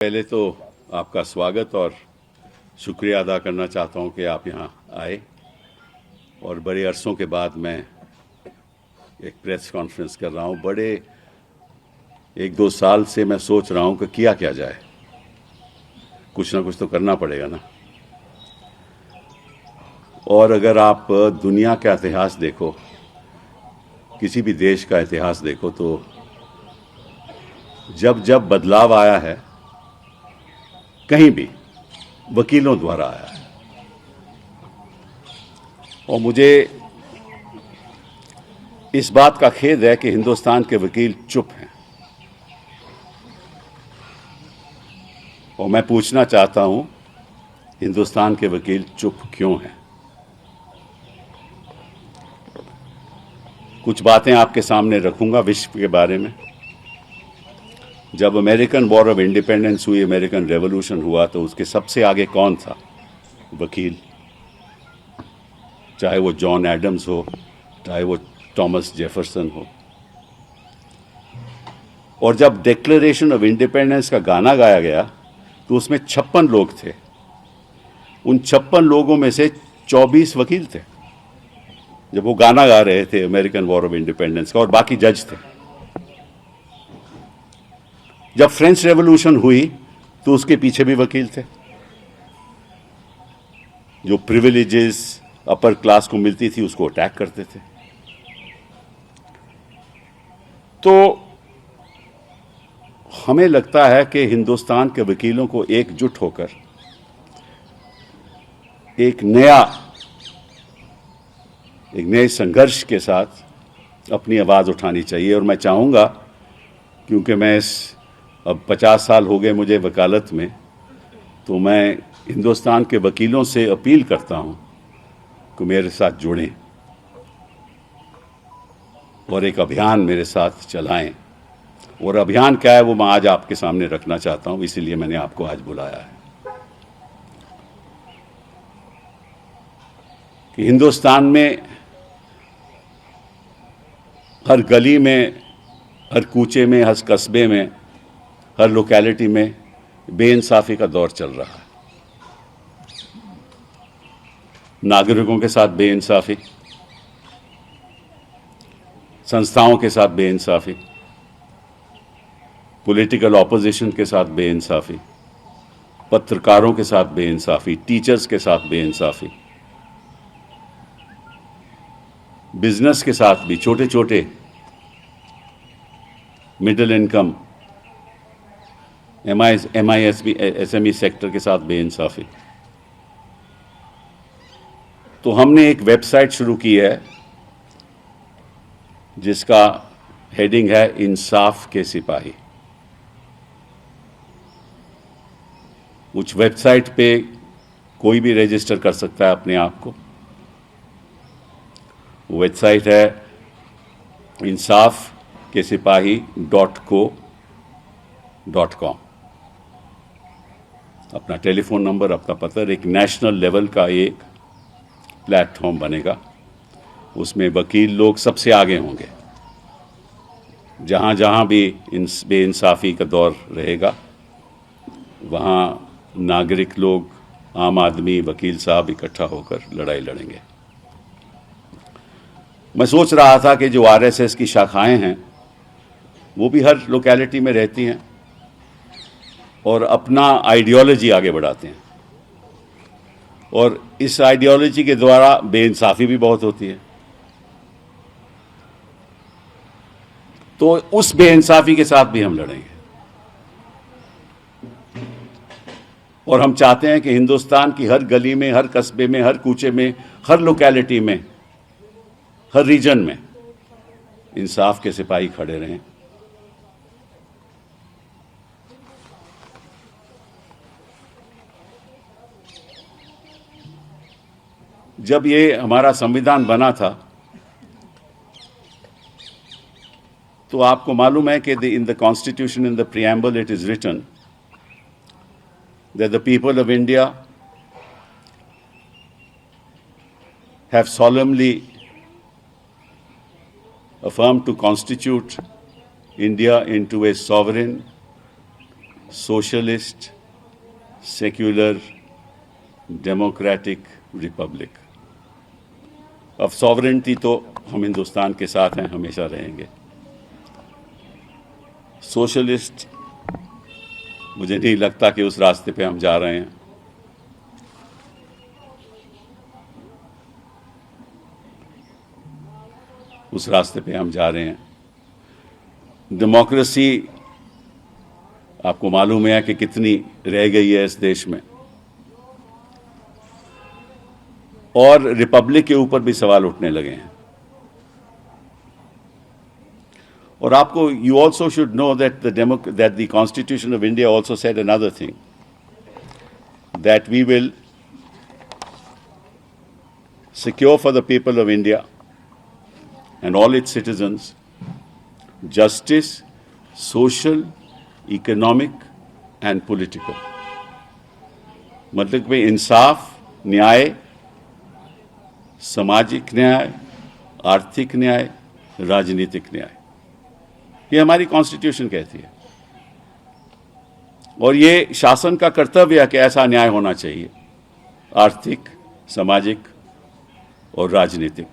पहले तो आपका स्वागत और शुक्रिया अदा करना चाहता हूं कि आप यहां आए और बड़े अरसों के बाद मैं एक प्रेस कॉन्फ्रेंस कर रहा हूं। बड़े 1-2 साल से मैं सोच रहा हूं कि किया क्या जाए, कुछ ना कुछ तो करना पड़ेगा ना। और अगर आप दुनिया का इतिहास देखो, किसी भी देश का इतिहास देखो, तो जब जब बदलाव आया है कहीं भी, वकीलों द्वारा आया है। और मुझे इस बात का खेद है कि हिंदुस्तान के वकील चुप हैं। और मैं पूछना चाहता हूं, हिंदुस्तान के वकील चुप क्यों हैं? कुछ बातें आपके सामने रखूंगा विश्व के बारे में। जब अमेरिकन वॉर ऑफ इंडिपेंडेंस हुई, अमेरिकन रेवोल्यूशन हुआ, तो उसके सबसे आगे कौन था? वकील। चाहे वो जॉन एडम्स हो, चाहे वो थॉमस जेफरसन हो। और जब डिक्लेरेशन ऑफ इंडिपेंडेंस का गाना गाया गया तो उसमें 56 लोग थे। उन 56 लोगों में से 24 वकील थे जब वो गाना गा रहे थे अमेरिकन वॉर ऑफ इंडिपेंडेंस का, और बाकी जज थे। जब फ्रेंच रेवोल्यूशन हुई तो उसके पीछे भी वकील थे। जो प्रिविलेजेस अपर क्लास को मिलती थी उसको अटैक करते थे। तो हमें लगता है कि हिंदुस्तान के वकीलों को एकजुट होकर एक नए संघर्ष के साथ अपनी आवाज़ उठानी चाहिए। और मैं चाहूँगा, क्योंकि मैं अब 50 साल हो गए मुझे वकालत में, तो मैं हिंदुस्तान के वकीलों से अपील करता हूँ कि मेरे साथ जुड़ें और एक अभियान मेरे साथ चलाएं। और अभियान क्या है वो मैं आज आपके सामने रखना चाहता हूँ, इसीलिए मैंने आपको आज बुलाया है। कि हिंदुस्तान में हर गली में, हर कूचे में, हर कस्बे में, हर लोकेलिटी में बेइंसाफ़ी का दौर चल रहा है। नागरिकों के साथ बेइंसाफ़ी, संस्थाओं के साथ बेइंसाफ़ी, पॉलिटिकल ऑपोजिशन के साथ बेइंसाफ़ी, पत्रकारों के साथ बेइंसाफ़ी, टीचर्स के साथ बेइंसाफ़ी, बिजनेस के साथ भी, छोटे छोटे मिडिल इनकम एमआईएसएमई सेक्टर के साथ बेइंसाफ़ी। तो हमने एक वेबसाइट शुरू की है जिसका हेडिंग है इंसाफ के सिपाही। उस वेबसाइट पे कोई भी रजिस्टर कर सकता है अपने आप को। वेबसाइट है insafkesipahi.co.com। अपना टेलीफोन नंबर, अपना पता, एक नेशनल लेवल का एक प्लेटफॉर्म बनेगा। उसमें वकील लोग सबसे आगे होंगे। जहाँ जहाँ भी बेइंसाफ़ी का दौर रहेगा वहाँ नागरिक लोग, आम आदमी, वकील साहब इकट्ठा होकर लड़ाई लड़ेंगे। मैं सोच रहा था कि जो आरएसएस की शाखाएं हैं वो भी हर लोकेलिटी में रहती हैं और अपना आइडियोलॉजी आगे बढ़ाते हैं, और इस आइडियोलॉजी के द्वारा बेइंसाफ़ी भी बहुत होती है। तो उस बेइंसाफ़ी के साथ भी हम लड़ेंगे। और हम चाहते हैं कि हिंदुस्तान की हर गली में, हर कस्बे में, हर कूचे में, हर लोकेलिटी में, हर रीजन में इंसाफ के सिपाही खड़े रहें। जब ये हमारा संविधान बना था तो आपको मालूम है कि in the constitution, in the preamble, it is written that the people of India have solemnly affirmed to constitute India into a sovereign, socialist, secular, democratic Republic. अब सॉवरेनिटी तो हम हिंदुस्तान के साथ हैं, हमेशा रहेंगे। सोशलिस्ट, मुझे नहीं लगता कि उस रास्ते पे हम जा रहे हैं। उस रास्ते पे हम जा रहे हैं। डेमोक्रेसी आपको मालूम है कि कितनी रह गई है इस देश में, और रिपब्लिक के ऊपर भी सवाल उठने लगे हैं। और आपको, you also should know that the constitution of India also said another thing, that we will secure for the people of India and all its citizens justice, social, economic and political। मतलब कि इंसाफ, न्याय, सामाजिक न्याय, आर्थिक न्याय, राजनीतिक न्याय, ये हमारी कॉन्स्टिट्यूशन कहती है। और ये शासन का कर्तव्य है कि ऐसा न्याय होना चाहिए, आर्थिक, सामाजिक और राजनीतिक।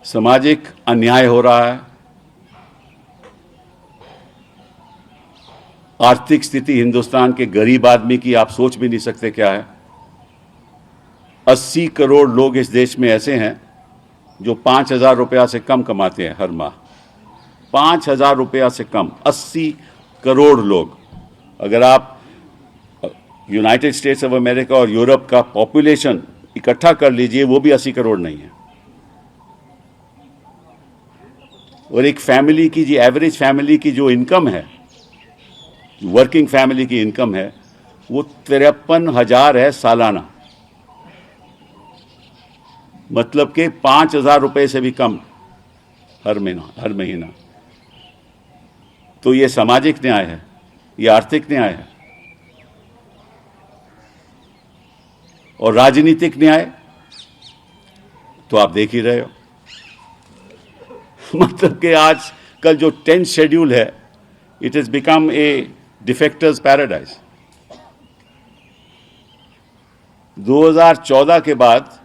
सामाजिक अन्याय हो रहा है, आर्थिक स्थिति हिंदुस्तान के गरीब आदमी की आप सोच भी नहीं सकते क्या है। 80 करोड़ लोग इस देश में ऐसे हैं जो 5,000 रुपया से कम कमाते हैं हर माह। 5,000 रुपया से कम, 80 करोड़ लोग। अगर आप यूनाइटेड स्टेट्स ऑफ अमेरिका और यूरोप का पॉपुलेशन इकट्ठा कर लीजिए, वो भी 80 करोड़ नहीं है। और एक फैमिली की, जी एवरेज फैमिली की जो इनकम है, वर्किंग फैमिली की इनकम है, वो 53,000 है सालाना। मतलब कि 5,000 रुपए से भी कम हर महीना। तो ये सामाजिक न्याय है, ये आर्थिक न्याय है। और राजनीतिक न्याय तो आप देख ही रहे हो। मतलब कि आज कल जो 10th शेड्यूल है, it has become a defectors paradise. 2014 के बाद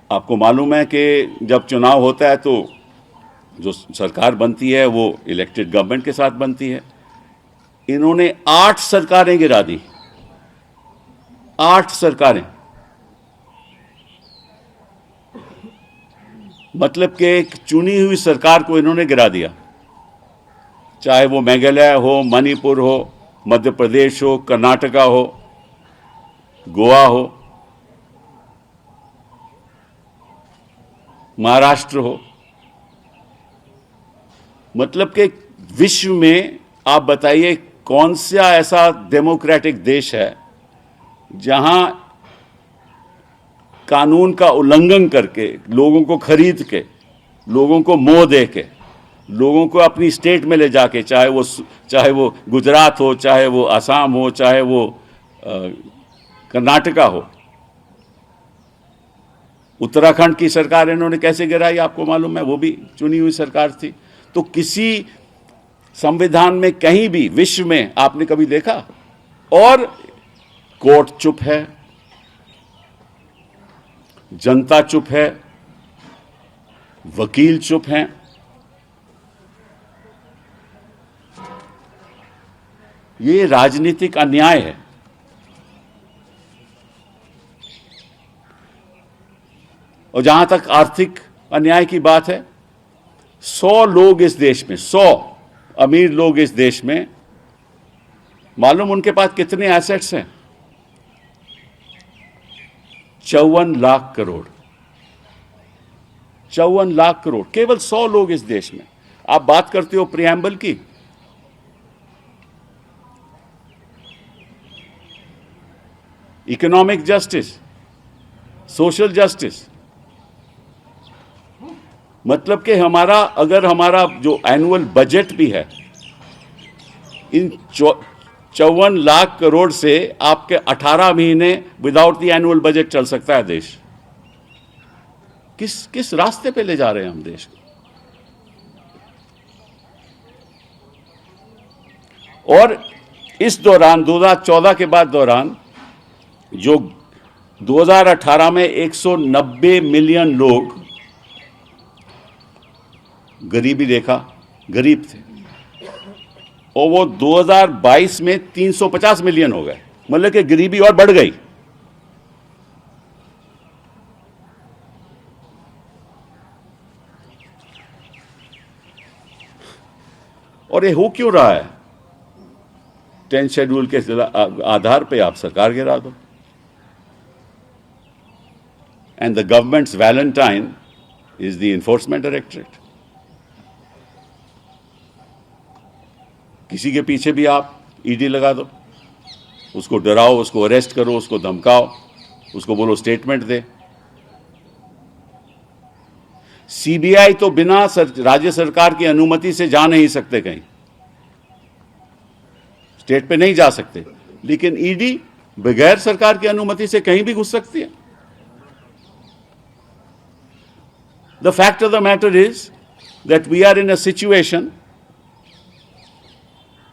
आपको मालूम है कि जब चुनाव होता है तो जो सरकार बनती है वो इलेक्टेड गवर्नमेंट के साथ बनती है। इन्होंने 8 सरकारें गिरा दी, 8 सरकारें। मतलब कि एक चुनी हुई सरकार को इन्होंने गिरा दिया, चाहे वो मेघालय हो, मणिपुर हो, मध्य प्रदेश हो, कर्नाटका हो, गोवा हो, महाराष्ट्र हो। मतलब कि विश्व में आप बताइए कौन सा ऐसा डेमोक्रेटिक देश है जहां कानून का उल्लंघन करके, लोगों को खरीद के, लोगों को मोह दे के, लोगों को अपनी स्टेट में ले जाके, चाहे वो गुजरात हो, चाहे वो असम हो, चाहे वो कर्नाटका हो। उत्तराखंड की सरकार इन्होंने कैसे गिराई आपको मालूम है, वो भी चुनी हुई सरकार थी। तो किसी संविधान में कहीं भी विश्व में आपने कभी देखा? और कोर्ट चुप है, जनता चुप है, वकील चुप हैं। ये राजनीतिक अन्याय है। और जहां तक आर्थिक अन्याय की बात है, 100 लोग इस देश में, 100 अमीर लोग इस देश में, मालूम उनके पास कितने एसेट्स हैं? 54 लाख करोड़। 54 लाख करोड़, केवल 100 लोग इस देश में। आप बात करते हो प्रियम्बल की, इकोनॉमिक जस्टिस, सोशल जस्टिस। मतलब कि अगर हमारा जो एनुअल बजट भी है, इन 54 लाख करोड़ से आपके 18 महीने विदाउट द एनुअल बजट चल सकता है देश। किस रास्ते पे ले जा रहे हैं हम देश को? और इस दौरान 2014 के बाद दौरान जो 2018 में 190 मिलियन लोग गरीबी रेखा गरीब थे और वो 2022 में 350 मिलियन हो गए, मतलब कि गरीबी और बढ़ गई। और ये हो क्यों रहा है? 10th शेड्यूल के आधार पे आप सरकार गिरा दो, and the governments Valentine is the enforcement directorate. किसी के पीछे भी आप ईडी लगा दो, उसको डराओ, उसको अरेस्ट करो, उसको धमकाओ, उसको बोलो स्टेटमेंट दे। सीबीआई तो बिना राज्य सरकार की अनुमति से जा नहीं सकते, कहीं स्टेट पे नहीं जा सकते, लेकिन ईडी बगैर सरकार की अनुमति से कहीं भी घुस सकती है। The fact of the matter is that we are in a situation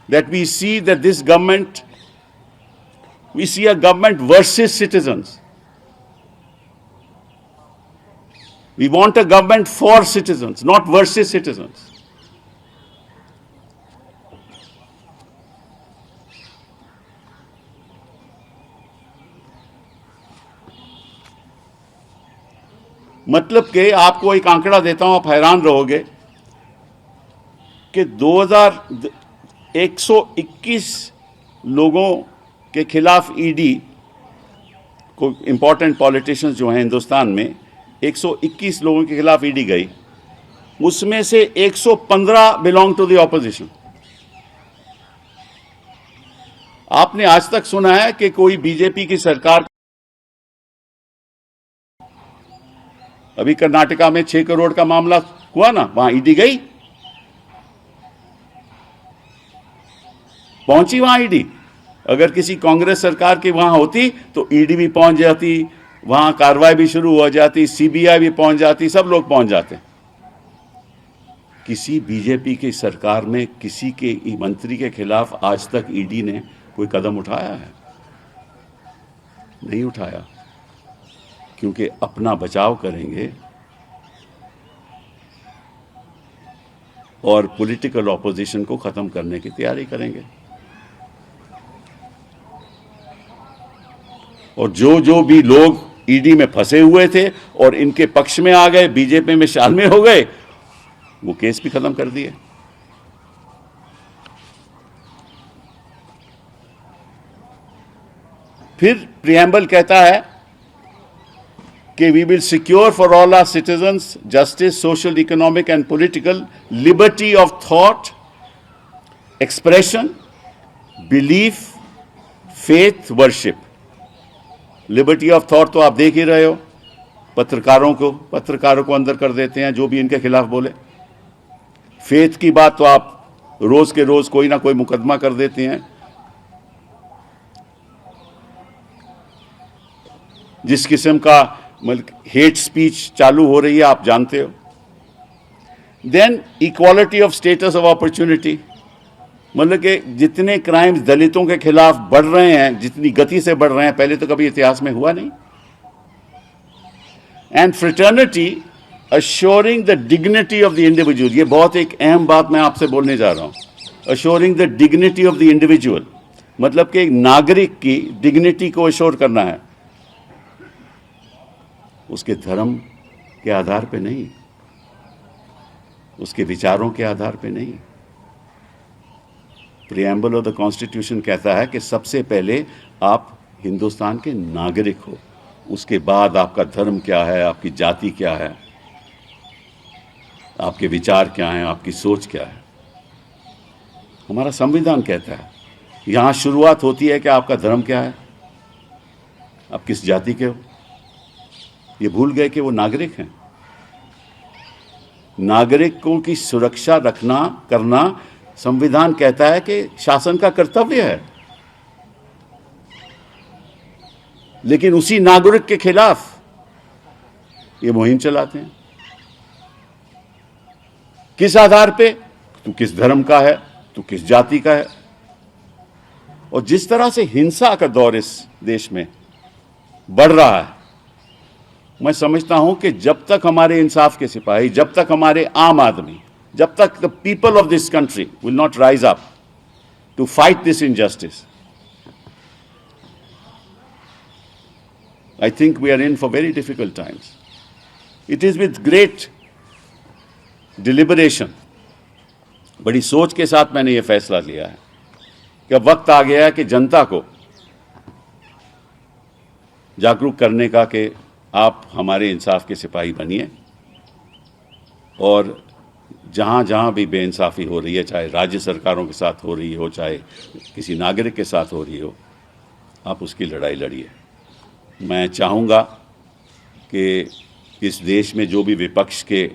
that we see that this government, we see a government versus citizens. We want a government for citizens, not versus citizens. मतलब कि आपको एक आंकड़ा देता हूं, आप हैरान रहोगे कि 121 लोगों के खिलाफ ईडी को, इंपॉर्टेंट पॉलिटिशियंस जो हैं हिंदुस्तान में, 121 लोगों के खिलाफ ईडी गई, उसमें से 115 बिलोंग टू द ऑपोजिशन। आपने आज तक सुना है कि कोई बीजेपी की सरकार, अभी कर्नाटका में 6 करोड़ का मामला हुआ ना, वहां ईडी गई, पहुंची वहां ईडी। अगर किसी कांग्रेस सरकार की वहां होती तो ईडी भी पहुंच जाती, वहां कार्रवाई भी शुरू हो जाती, सीबीआई भी पहुंच जाती, सब लोग पहुंच जाते। किसी बीजेपी की सरकार में किसी के मंत्री के खिलाफ आज तक ईडी ने कोई कदम उठाया है? नहीं उठाया, क्योंकि अपना बचाव करेंगे और पॉलिटिकल ऑपोजिशन को खत्म करने की तैयारी करेंगे। और जो भी लोग ईडी में फंसे हुए थे और इनके पक्ष में आ गए, बीजेपी में शामिल हो गए, वो केस भी खत्म कर दिए। फिर प्रियम्बल कहता है कि we will secure for all our citizens justice, social, economic and political liberty of thought, expression, belief, faith, worship. Liberty of thought तो आप देख ही रहे हो, पत्रकारों को अंदर कर देते हैं जो भी इनके खिलाफ बोले। फेथ की बात तो आप रोज के रोज कोई ना कोई मुकदमा कर देते हैं। जिस किस्म का हेट स्पीच चालू हो रही है आप जानते हो। Then equality of status of opportunity, मतलब कि जितने क्राइम्स दलितों के खिलाफ बढ़ रहे हैं, जितनी गति से बढ़ रहे हैं, पहले तो कभी इतिहास में हुआ नहीं। And fraternity assuring the dignity of the individual, ये बहुत एक अहम बात मैं आपसे बोलने जा रहा हूं। Assuring the dignity of the individual, मतलब कि एक नागरिक की डिग्निटी को अश्योर करना है, उसके धर्म के आधार पे नहीं, उसके विचारों के आधार पे नहीं। प्रियम्बल ऑफ द कॉन्स्टिट्यूशन कहता है कि सबसे पहले आप हिंदुस्तान के नागरिक हो, उसके बाद आपका धर्म क्या है, आपकी जाति क्या है, आपके विचार क्या हैं, आपकी सोच क्या है। हमारा संविधान कहता है, यहां शुरुआत होती है कि आपका धर्म क्या है, आप किस जाति के हो। ये भूल गए कि वो नागरिक हैं। नागरिकों की सुरक्षा करना संविधान कहता है कि शासन का कर्तव्य है, लेकिन उसी नागरिक के खिलाफ ये मुहिम चलाते हैं। किस आधार पे? तू किस धर्म का है, तू किस जाति का है। और जिस तरह से हिंसा का दौर इस देश में बढ़ रहा है, मैं समझता हूं कि जब तक हमारे इंसाफ के सिपाही, जब तक हमारे आम आदमी, जब तक the people of this country will not rise up to fight this injustice, I think we are in for very difficult times. It is with great deliberation, बड़ी सोच के साथ मैंने ये फैसला लिया है कि अब वक्त आ गया है कि जनता को जागरूक करने का कि आप हमारे इंसाफ के सिपाही बनिए, और जहाँ जहाँ भी बेइंसाफ़ी हो रही है, चाहे राज्य सरकारों के साथ हो रही हो, चाहे किसी नागरिक के साथ हो रही हो, आप उसकी लड़ाई लड़िए। मैं चाहूँगा कि इस देश में जो भी विपक्ष के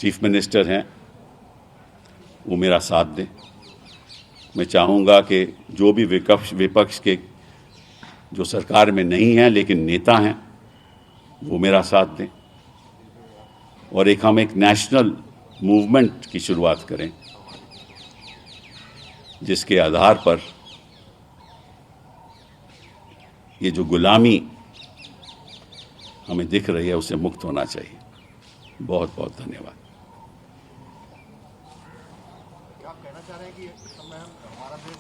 चीफ मिनिस्टर हैं वो मेरा साथ दें। मैं चाहूँगा कि जो भी विपक्ष के जो सरकार में नहीं हैं लेकिन नेता हैं वो मेरा साथ दें, और हम एक नेशनल मूवमेंट की शुरुआत करें जिसके आधार पर ये जो गुलामी हमें दिख रही है उससे मुक्त होना चाहिए। बहुत बहुत धन्यवाद। क्या आप कहना चाह रहे हैं कि इस समय हमारा देश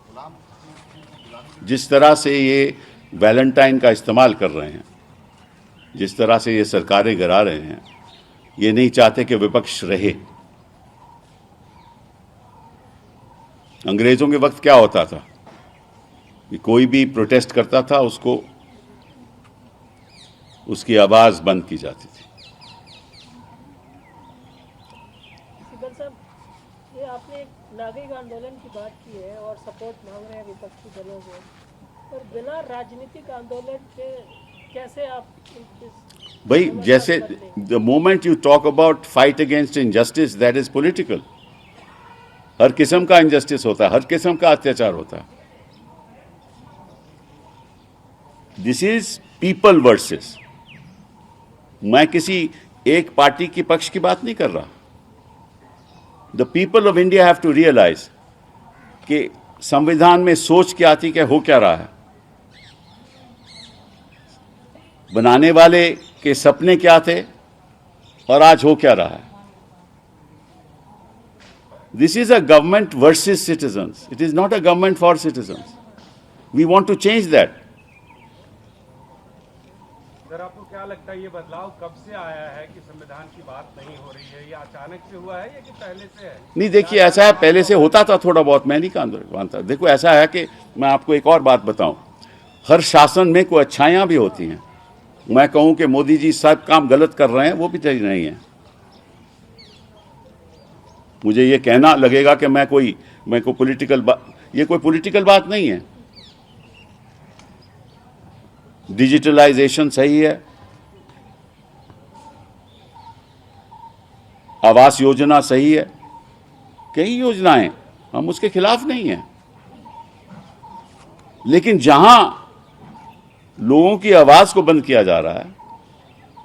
गुलामी जिस तरह से ये वैलेंटाइन का इस्तेमाल कर रहे हैं, जिस तरह से ये सरकारें गिरा रहे हैं, ये नहीं चाहते कि विपक्ष रहे। अंग्रेजों के वक्त क्या होता था कि कोई भी प्रोटेस्ट करता था उसको उसकी आवाज बंद की जाती थी। सिब्बल साहब, ये आपने एक नागरिक आंदोलन की बात की है और सपोर्ट मांग रहे हैं विपक्षी दलों से, और बिना राजनीतिक आंदोलन के कैसे आप भाई, जैसे the moment you talk about fight against injustice, that is political. हर किस्म का इनजस्टिस होता है, हर किस्म का अत्याचार होता है। This is people versus. मैं किसी एक पार्टी की पक्ष की बात नहीं कर रहा। The people of India have to realise कि संविधान में सोच क्या थी, क्या हो क्या रहा है, बनाने वाले के सपने क्या थे और आज हो क्या रहा है। This is a government versus citizens, it is not a government for citizens. We want to change that. Sir, आपको क्या लगता है ये बदलाव कब से आया है कि संविधान की बात नहीं हो रही है? ये अचानक से हुआ है या कि पहले से है? नहीं, देखिए, ऐसा है, पहले से होता था थोड़ा बहुत, मैं नहीं मानता। देखो, ऐसा है कि मैं आपको एक और बात बताऊं, हर शासन में कोई अच्छाइयां भी होती हैं। मैं कहूं कि मोदी जी सब काम गलत कर रहे हैं, वो भी सही नहीं है। मुझे ये कहना लगेगा कि मैं कोई पॉलिटिकल ये कोई पॉलिटिकल बात नहीं है। डिजिटलाइजेशन सही है, आवास योजना सही है, कई योजनाएं, हम उसके खिलाफ नहीं हैं। लेकिन जहां लोगों की आवाज को बंद किया जा रहा है,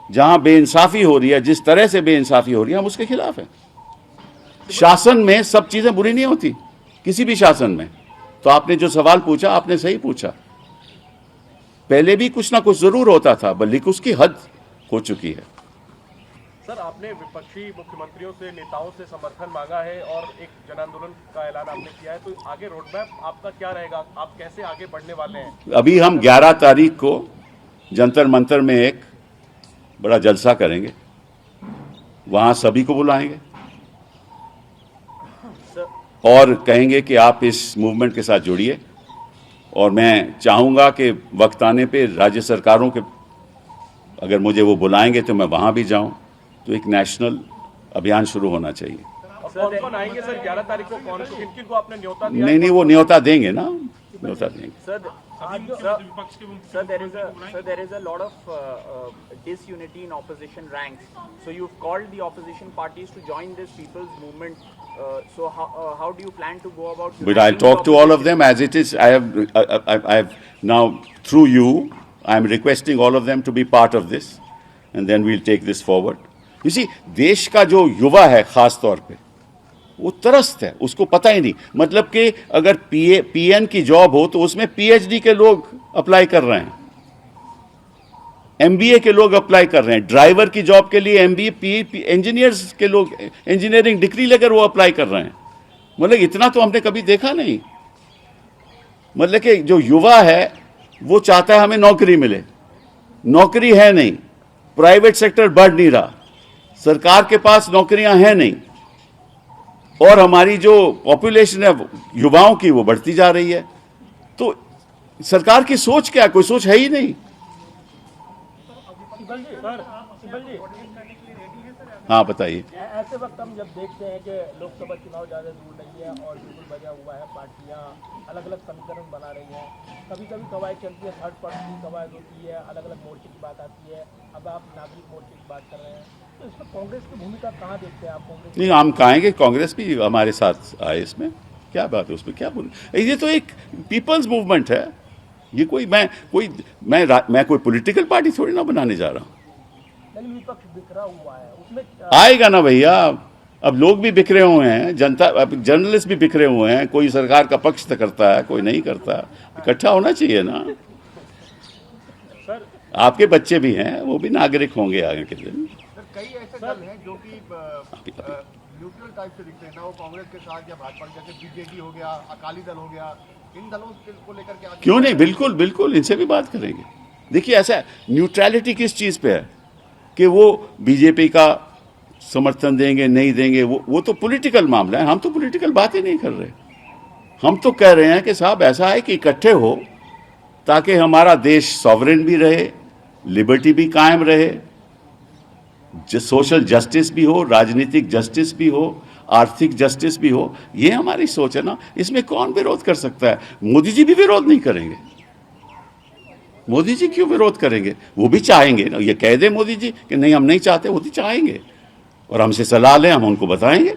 जहां बेइंसाफी हो रही है, जिस तरह से बेइंसाफी हो रही है, हम उसके खिलाफ हैं। शासन में सब चीजें बुरी नहीं होती, किसी भी शासन में। तो आपने जो सवाल पूछा, आपने सही पूछा। पहले भी कुछ ना कुछ जरूर होता था, बल्कि उसकी हद हो चुकी है। सर, आपने विपक्षी मुख्यमंत्रियों से, नेताओं से समर्थन मांगा है और एक जन आंदोलन का ऐलान आपने किया है, तो आगे रोड मैप आपका क्या रहेगा? आप कैसे आगे बढ़ने वाले हैं? अभी हम 11 तारीख को जंतर मंतर में एक बड़ा जलसा करेंगे, वहां सभी को बुलाएंगे और कहेंगे कि आप इस मूवमेंट के साथ जुड़िए। और मैं चाहूँगा कि वक्त आने पे राज्य सरकारों के अगर मुझे वो बुलाएंगे तो मैं वहाँ भी जाऊँ। तो एक नेशनल अभियान शुरू होना चाहिए। कौन कौन आएंगे सर 11 तारीख को? कौन किन को आपने न्योता दिया? नहीं, वो न्योता देंगे ना, न्योता देंगे। Sir, there is a lot of disunity in opposition ranks. So you've called the opposition parties to join this people's movement. So how do you plan to go about? But I'll talk to all of them as it is. I have now, through you, I'm requesting all of them to be part of this, and then we'll take this forward. You see, देश का जो युवा है खास तौर पे, वो त्रस्त है, उसको पता ही नहीं। मतलब कि अगर पीएन की जॉब हो तो उसमें पीएचडी के लोग अप्लाई कर रहे हैं, एमबीए के लोग अप्लाई कर रहे हैं, ड्राइवर की जॉब के लिए एमबीए इंजीनियर्स के लोग इंजीनियरिंग डिग्री लेकर वो अप्लाई कर रहे हैं। मतलब इतना तो हमने कभी देखा नहीं। मतलब कि जो युवा है वो चाहता है हमें नौकरी मिले, नौकरी है नहीं, प्राइवेट सेक्टर बढ़ नहीं रहा, सरकार के पास नौकरियां हैं नहीं, और हमारी जो पॉपुलेशन है युवाओं की वो बढ़ती जा रही है। तो सरकार की सोच क्या है? कोई सोच है ही नहीं। सिब्बल जी, हाँ बताइए। ऐसे वक्त हम जब देखते हैं कि लोकसभा चुनाव ज़्यादा दूर नहीं है और बिल्कुल बजा हुआ है, पार्टियां अलग अलग समीकरण बना रही हैं, कभी कभी कवायद चलती है, थर्ड पार्टी की कवायद होती है, अलग अलग मोर्चे की बात आती है, अब आप नागरिक मोर्चे की बात कर रहे हैं, तो इसमें कांग्रेस की भूमिका कहाँ देखते हैं आप? कांग्रेस नहीं, हम कहेंगे कांग्रेस भी हमारे साथ आए, इसमें क्या बात है, उसमें क्या बोल। ये तो एक पीपल्स मूवमेंट है, ये कोई मैं कोई पॉलिटिकल पार्टी थोड़ी ना बनाने जा रहा हूँ। लेकिन विपक्ष बिखरा हुआ है, उसमें आएगा ना भैया, अब लोग भी बिखरे हुए हैं, जनता, अब जर्नलिस्ट भी बिखरे हुए हैं, कोई सरकार का पक्ष तो करता है, कोई नहीं करता। इकट्ठा होना चाहिए ना। आपके बच्चे भी हैं, वो भी नागरिक होंगे आगे के दिन। सर कई ऐसे दल हैं जो कि न्यूट्रल टाइप से दिखते हैं ना, वो कांग्रेस के साथ या भाजपा के, जैसे बीजेडी हो गया, अकाली दल हो गया, इन दलों को लेकर के क्यों नहीं, बिल्कुल बिल्कुल इनसे भी बात करेंगे। देखिए ऐसा न्यूट्रलिटी किस चीज़ पे है कि वो बीजेपी का समर्थन देंगे नहीं देंगे, वो तो पॉलिटिकल मामला है। हम तो पॉलिटिकल बात ही नहीं कर रहे। हम तो कह रहे हैं कि साहब ऐसा है कि इकट्ठे हो ताकि हमारा देश सॉवरेन भी रहे, लिबर्टी भी कायम रहे, सोशल जस्टिस भी हो, राजनीतिक जस्टिस भी हो, आर्थिक जस्टिस भी हो। ये हमारी सोच है ना, इसमें कौन विरोध कर सकता है? मोदी जी भी विरोध नहीं करेंगे। मोदी जी क्यों विरोध करेंगे? वो भी चाहेंगे ना, ये कह दे मोदी जी कि नहीं हम नहीं चाहते, वो भी चाहेंगे और हमसे सलाह लें, हम उनको बताएंगे।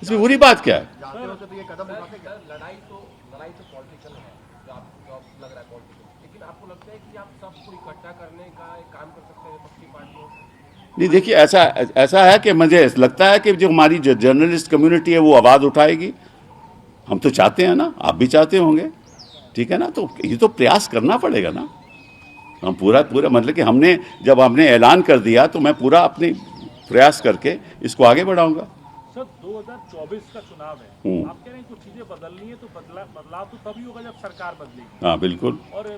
इसमें बुरी बात क्या है? जानते हो तो ये कदम उठाते क्या? लड़ाई तो पॉलिटिकल है, जो आपको लग रहा है पॉलिटिकल, लेकिन आपको लगता है कि आप सबको इकट्ठा करने का एक काम कर सकते हैं विपक्षी पार्टियों? नहीं, देखिए ऐसा है कि मुझे लगता है कि जो हमारी जो जर्नलिस्ट कम्युनिटी है वो आवाज़ उठाएगी। हम तो चाहते हैं ना, आप भी चाहते होंगे, ठीक है ना। तो ये तो प्रयास करना पड़ेगा ना। हम पूरा मतलब कि हमने ऐलान कर दिया तो मैं पूरा अपने प्रयास करके इसको आगे बढ़ाऊंगा। सर 2024 का चुनाव है, आप कह रहे हैं कुछ चीजें बदलनी है, तो बदलाव तो तभी होगा जब सरकार बदलेगी। हाँ बिल्कुल। और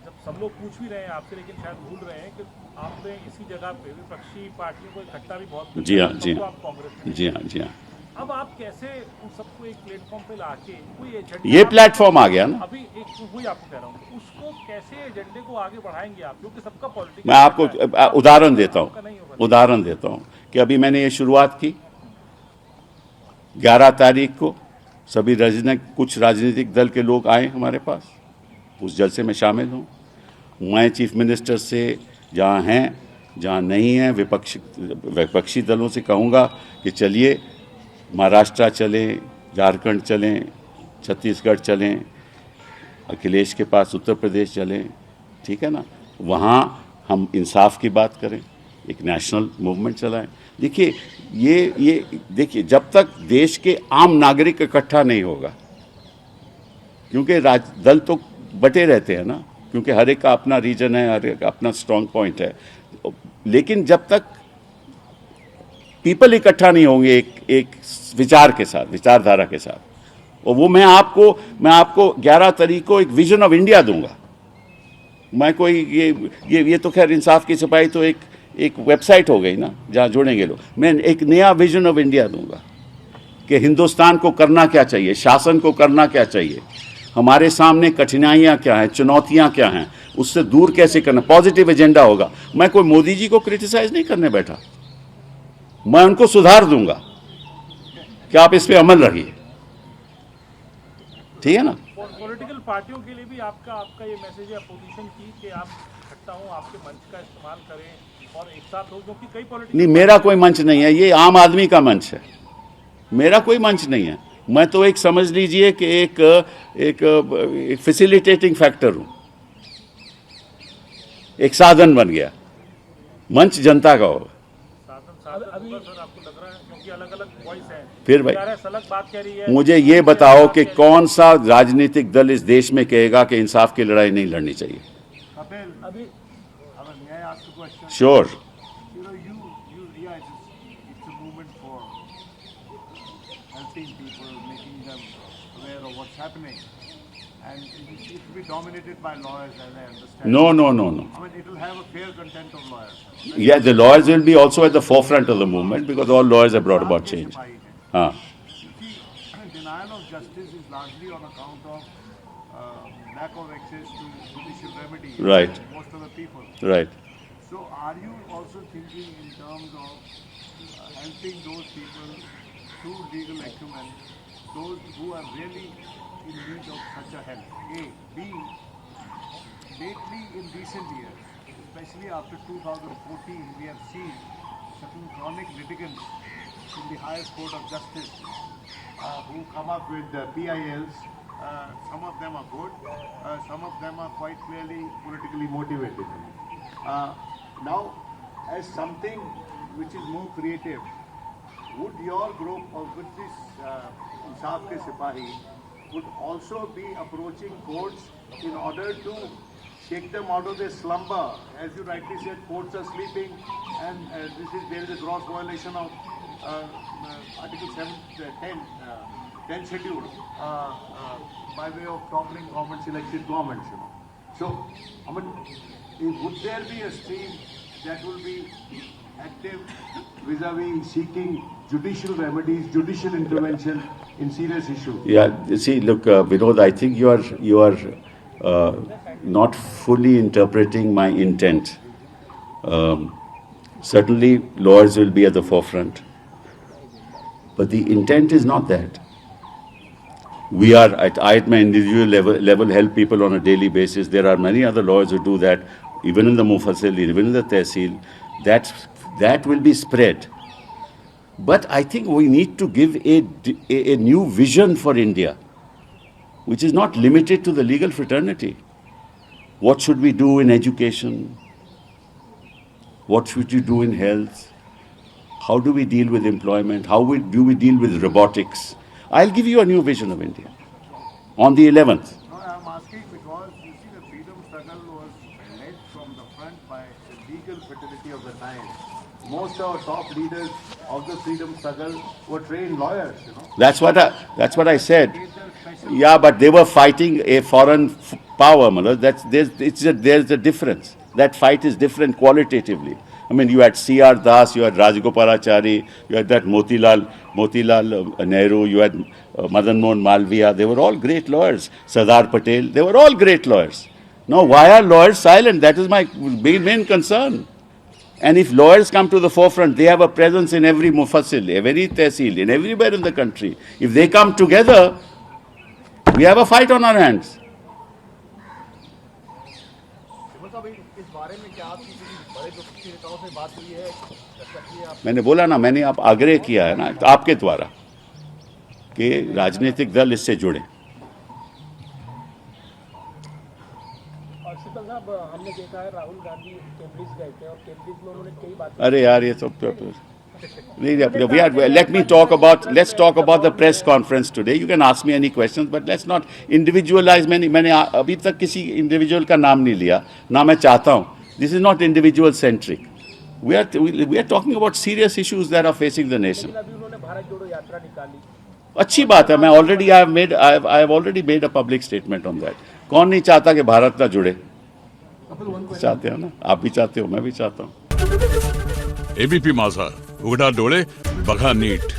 जब सब लोग पूछ भी रहे हैं आपसे, लेकिन शायद भूल रहे हैं कि आपने इसी जगह पे विपक्षी पार्टियों को इकट्ठा भी बहुत जी हाँ, जी तो हाँ, आप कांग्रेस में जी हाँ, जी हाँ। अब आप कैसे उन सबको एक प्लेटफॉर्म पे लाके कोई एजेंडा, ये प्लेटफॉर्म आ गया ना। अभी एक वही आपको कह रहा हूँ, उसको कैसे एजेंडे को आगे बढ़ाएंगे आप, क्योंकि सबका पॉलिटिक्स। मैं आपको उदाहरण देता हूँ कि अभी मैंने ये शुरुआत की 11 तारीख को, सभी कुछ राजनीतिक दल के लोग आए हमारे पास, उस जलसे में शामिल हूँ। मैं चीफ मिनिस्टर से जहाँ हैं जहाँ नहीं हैं विपक्षी दलों से कहूँगा कि चलिए महाराष्ट्र चलें, झारखंड चलें, छत्तीसगढ़ चलें, अखिलेश के पास उत्तर प्रदेश चलें, ठीक है ना। वहाँ हम इंसाफ की बात करें, एक नेशनल मूवमेंट चलाएं। देखिए ये देखिए, जब तक देश के आम नागरिक इकट्ठा नहीं होगा, क्योंकि दल तो बटे रहते हैं ना, क्योंकि हर एक का अपना रीजन है, हर एक का अपना स्ट्रॉन्ग पॉइंट है, लेकिन जब तक पीपल इकट्ठा नहीं होंगे एक विचार के साथ, विचारधारा के साथ, और वो मैं आपको 11 तारीख को एक विजन ऑफ इंडिया दूंगा। मैं कोई ये तो खैर इंसाफ की सिपाही तो एक वेबसाइट हो गई ना जहाँ जुड़ेंगे लोग। मैं एक नया विजन ऑफ इंडिया दूंगा कि हिंदुस्तान को करना क्या चाहिए, शासन को करना क्या चाहिए, हमारे सामने कठिनाइयाँ क्या हैं, चुनौतियाँ क्या हैं, उससे दूर कैसे करना, पॉजिटिव एजेंडा होगा। मैं कोई मोदी जी को क्रिटिसाइज नहीं करने बैठा, मैं उनको सुधार दूंगा कि आप इस पे अमल रखिए, ठीक है ना। पॉलिटिकल पार्टियों के लिए भी आपका ये मैसेज है अपोजिशन की कि आप इकट्ठा हो, आपके मंच का इस्तेमाल करें और एक साथ हो, क्योंकि कई पॉलिटिकल। नहीं, मेरा कोई मंच नहीं है, ये आम आदमी का मंच है, मेरा कोई मंच नहीं है। मैं तो एक समझ लीजिए कि एक फैसिलिटेटिंग फैक्टर हूँ, एक साधन बन गया। मंच जनता का होगा। साधन सर आपको लग रहा है, क्योंकि अलग अलग वॉइस है, फिर भाई TRS अलग बात कह रही है, मुझे ये बताओ कि कौन सा राजनीतिक दल इस देश में कहेगा कि इंसाफ की लड़ाई नहीं लड़नी चाहिए? Kapil, अभी may I ask a question? Sure You know, yeah, it's a movement for helping people, making them aware of what's happening, and it will be dominated by lawyers, as I understand. No. I mean, it will have a fair content of lawyers. Yeah, the lawyers will be also at the forefront of the movement because all lawyers have brought about change. हाँ. You see, denial of justice is largely on account of lack of access to judicial remedy. Right. For most of the people. Right. So, are you also thinking in terms of helping those people through legal acumen, those who are really in need of such a help? A. B. Lately, in recent years, especially after 2014, we have seen certain chronic litigants in the highest court of justice who come up with PILs. Some of them are good, some of them are quite clearly politically motivated. Now, as something which is more creative, would your group or would this Insaf Ke Sipahi would also be approaching courts in order to shake them out of their slumber? As you rightly said, courts are sleeping, and there is a gross violation of Article 10 schedule by way of toppling governments, elected governments. You know. So, I mean, would there be a stream that will be active vis-a-vis seeking judicial remedies, judicial intervention in serious issues? Yeah, you see, look, Vinod, I think you are not fully interpreting my intent. Certainly, lawyers will be at the forefront, but the intent is not that. We are at my individual level help people on a daily basis. There are many other lawyers who do that, even in the Mufassil, even in the Tehsil. That will be spread. But I think we need to give a new vision for India, which is not limited to the legal fraternity. What should we do in education? What should we do in health? How do we deal with employment? How do we deal with robotics? I'll give you a new vision of India on the 11th. No, I'm asking because you see the freedom struggle was led from the front by the legal fraternity of the time. Most of our top leaders of the freedom struggle were trained lawyers, you know. That's what I said. Gave them special Yeah, but they were fighting a foreign power, Malad. There's a difference. That fight is different qualitatively. I mean, you had C.R. Das, you had Rajagopalachari, you had that Motilal Nehru, you had Madan Mohan Malviya. They were all great lawyers. Sardar Patel, they were all great lawyers. Now, why are lawyers silent? That is my main concern. And if lawyers come to the forefront, they have a presence in every Mufassil, every Tehsil, in everywhere in the country. If they come together, we have a fight on our hands. विमल साहब, इस बारे में क्या आपकी किसी बड़े विपक्षी नेताओं से बात हुई है, चर्चा की है? मैंने बोला ना, मैंने आप आग्रह किया है ना आपके द्वारा कि राजनीतिक दल इससे जुड़े. और शीतल साहब, हमने देखा है राहुल गांधी कैम्ब्रिज गए थे और कैम्ब्रिज में उन्होंने कई बातें. अरे यार, ये तो let's talk about the press conference today. You can ask me any questions, but let's not individualize. मैंने अभी तक किसी individual का नाम नहीं लिया, ना मैं चाहता हूँ. This is not individual centric. We are talking about serious issues that are facing the nation. अभी उन्होंने भारत जोड़ो यात्रा निकाली. अच्छी बात है. I have already made a public statement on that. कौन नहीं चाहता कि भारत ना जुड़े? चाहते हो ना, आप भी चाहते हो, मैं भी चाहता हूँ. एबीपी माझा, उघडा डोळे बघा नीट.